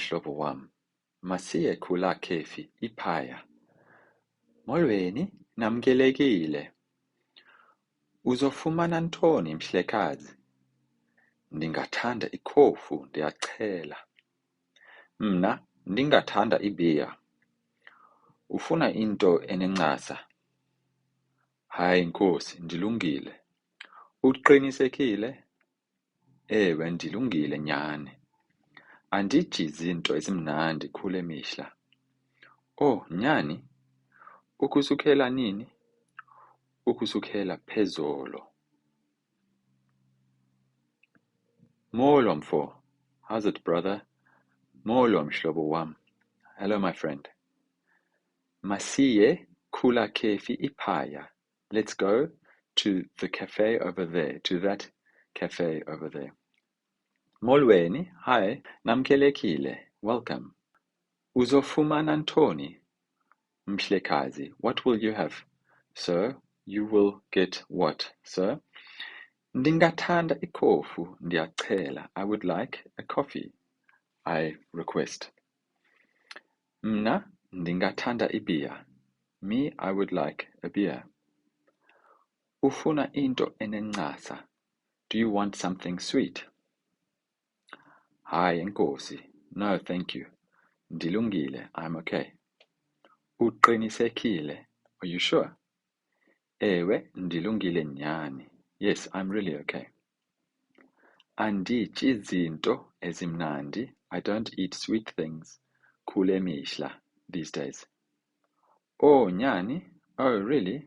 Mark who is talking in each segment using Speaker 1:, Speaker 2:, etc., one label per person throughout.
Speaker 1: mhlobo wam, masiye khula khefi iphaya. Molweni, namkelekile. Uzofumana ntoni mhlekazi? Ndingathanda ikhofu, ndiyacela. Mna ndingathanda ibhiya. Ufuna into enencasa? Hayi nkosi, ndilungile. Uqinisekile? Ewe, ndilungile nyhani. Andityi zinto ezimnandi kule mihla. Oh, nyhani? Ukusukela nini? Ukusukela phezolo. Molo mfo. How's it, brother? Molo mhlobo wam. Hello, my friend. Masiye khula khefi iphaya. Let's go to the cafe over there, to that cafe over there. Molweni, hi, namkelekile, welcome. Uzofumana ntoni? Mhlekazi, what will you have? Sir, you will get what, sir? Ndingathanda ikhofu, ndiyacela. I would like a coffee. I request. Mna ndingathanda ibhiya. Me, I would like a beer. Ufuna into enencasa. Do you want something sweet? Hayi enkosi. No, thank you. Ndilungile, I'm okay. Uqinisekile? Are you sure? Ewe, ndilungile nyhani. Yes, I'm really okay. Andityi zinto ezimnandi. I don't eat sweet things. Kule mihla, these days. Oh, nyhani? Oh, really?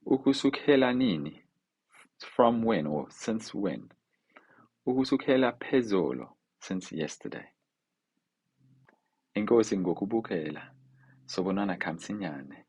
Speaker 1: Ukusukela nini? From when or since when? Ukusukela phezolo, since yesterday. Enkosi ngokubukela. Sobonana kamsinyane.